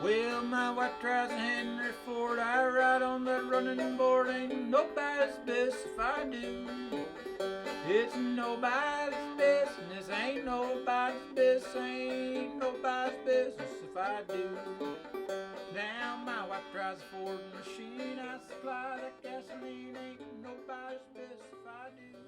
Well, my wife drives a Henry Ford, I ride on that running board. Ain't nobody's business if I do. It's nobody's business, ain't nobody's business, ain't nobody's business if I do. Now my wife drives a Ford machine, I supply that gasoline, ain't nobody's business if I do.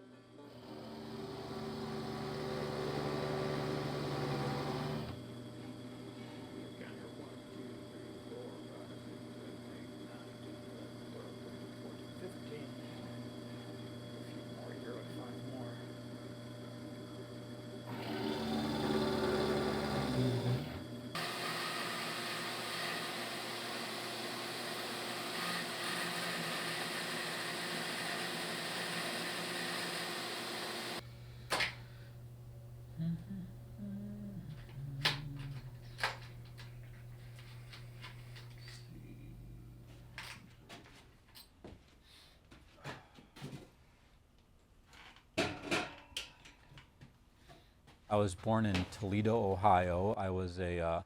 I was born in Toledo, Ohio. I was a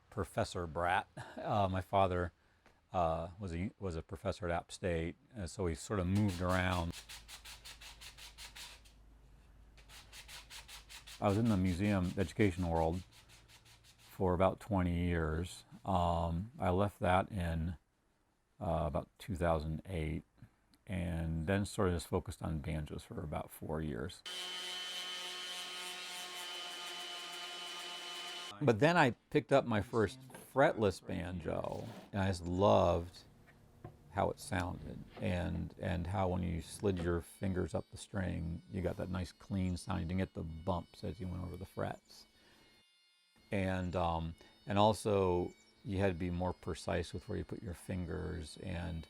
professor brat. My father was a professor at App State, and so he sort of moved around. I was in the museum education world for about 20 years. I left that in about 2008, and then sort of just focused on banjos for about 4 years. But then I picked up my first fretless banjo, and I just loved how it sounded, and how when you slid your fingers up the string, you got that nice clean sound. You didn't get the bumps as you went over the frets. And also you had to be more precise with where you put your fingers, and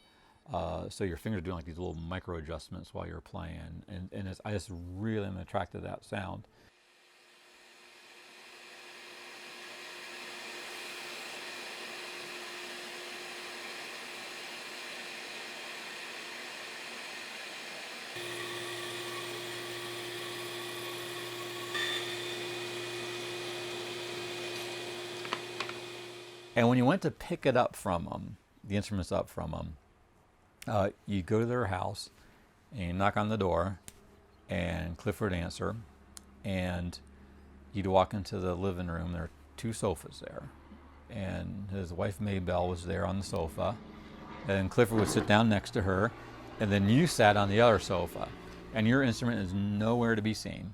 so your fingers are doing like these little micro adjustments while you're playing, and I just really am attracted to that sound. And when you went to pick it up from them, the instruments up from them, you go to their house and you knock on the door, and Clifford would answer, and you'd walk into the living room. There are 2 sofas there, and his wife Maybelle was there on the sofa, and Clifford would sit down next to her, and then you sat on the other sofa, and your instrument is nowhere to be seen.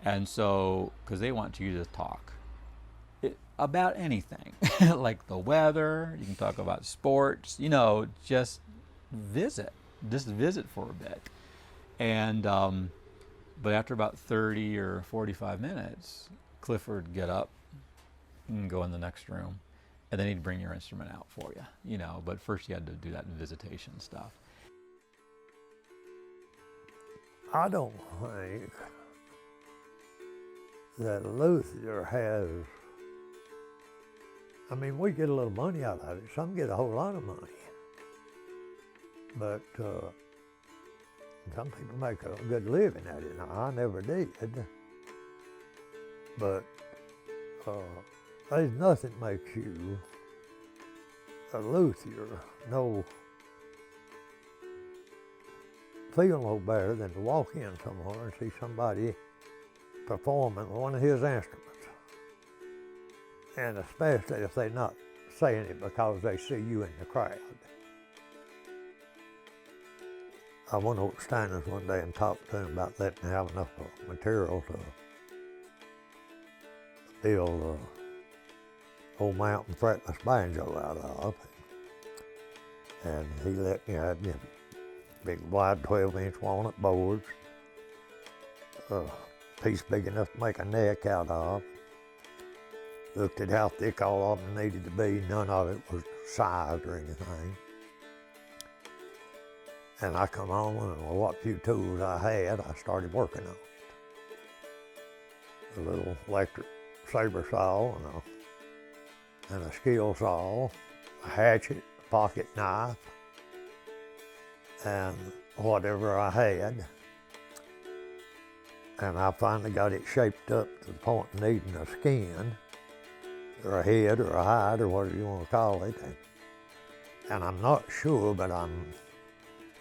And so, because they want you to talk about anything, like the weather, you can talk about sports, just visit for a bit. And but after about 30 or 45 minutes, Clifford would get up and go in the next room, and then he'd bring your instrument out for you, but first you had to do that visitation stuff. I don't think that Luther has, we get a little money out of it. Some get a whole lot of money. But some people make a good living at it. Now, I never did. But there's nothing makes you a luthier feel no better than to walk in somewhere and see somebody performing one of his instruments. And especially if they're not saying it because they see you in the crowd. I went over to Steiner's one day and talked to him about letting me have enough material to build a old mountain fretless banjo out of. And he let me have big wide 12-inch walnut boards, a piece big enough to make a neck out of. Looked at how thick all of them needed to be. None of it was sized or anything. And I come home, and with what few tools I had, I started working on it. A little electric saber saw and a skill saw, a hatchet, a pocket knife, and whatever I had. And I finally got it shaped up to the point of needing a skin. or a head or a hide or whatever you want to call it. And I'm not sure, but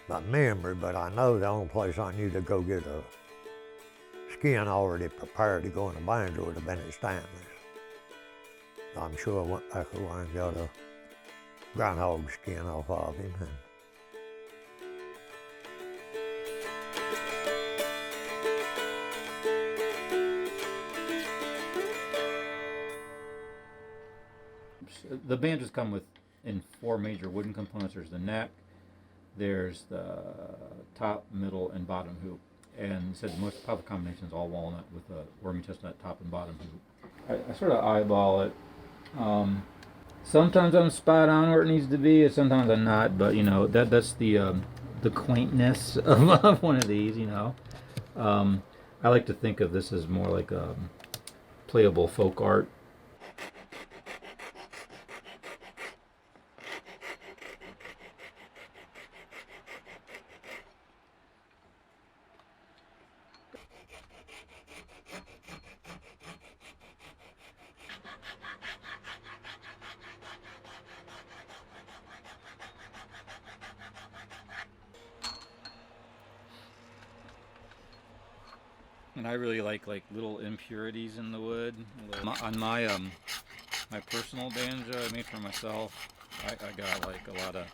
by memory, but I know the only place I knew to go get a skin already prepared to go in a banjo would have been at Stanley's. I'm sure I went back away and got a groundhog skin off of him. The banjos come in 4 major wooden components. There's the neck, there's the top, middle, and bottom hoop. And said the most popular combination is all walnut with a wormy chestnut top and bottom hoop. I sort of eyeball it. Sometimes I'm spot on where it needs to be, and sometimes I'm not. But that's the quaintness of one of these. I like to think of this as more like a playable folk art. And I really like little impurities in the wood. On my my personal banjo I made for myself, I got like a lot of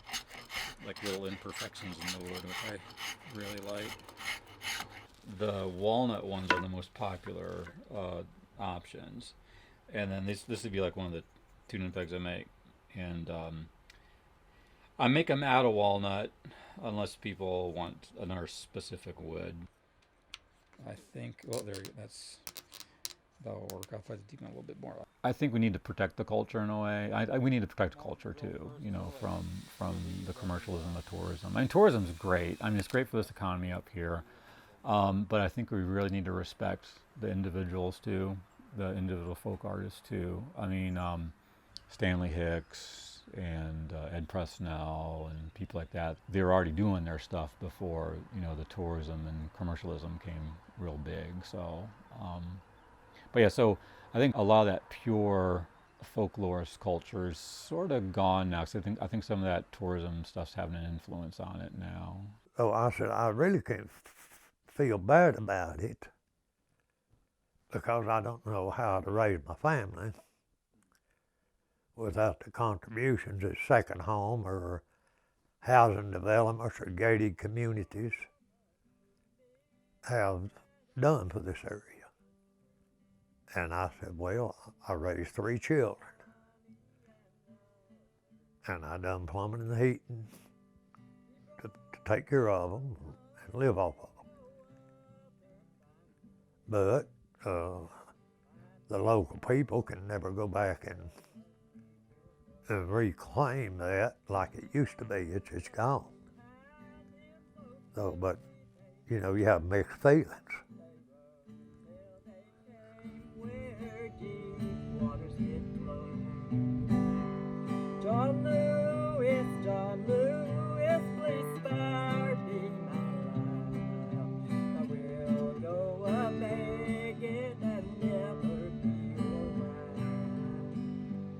little imperfections in the wood, which I really like. The walnut ones are the most popular options, and then this would be like one of the tuning pegs I make, and I make them out of walnut unless people want another specific wood. I think, that'll work. I'll try to deepen a little bit more. I think we need to protect the culture in a way. We need to protect the culture too, from the commercialism of tourism. I mean, tourism's great. I mean, it's great for this economy up here. But I think we really need to respect the individuals too, the individual folk artists too. I mean, Stanley Hicks and Ed Presnell and people like that, they were already doing their stuff before, the tourism and commercialism came real big. So, so I think a lot of that pure folklorist culture is sort of gone now. Cause I think some of that tourism stuff's having an influence on it now. So I said, I really can't feel bad about it because I don't know how to raise my family without the contributions that second home or housing developments or gated communities have done for this area. And I said, well, I raised 3 children. And I done plumbing and heating to take care of them and live off of them. But the local people can never go back and reclaim that like it used to be. It's gone. So, but you have mixed feelings. John Lewis, please spare me my life. I will go a begging and never be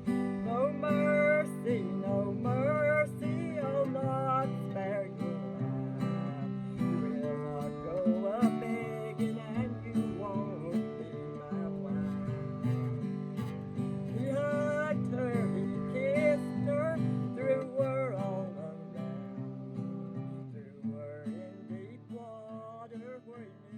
around. No mercy, I'll not spare your life. You will not go a begging and you won't be my wife. He hugged her, he kissed her, threw her all around, threw her in deep water where he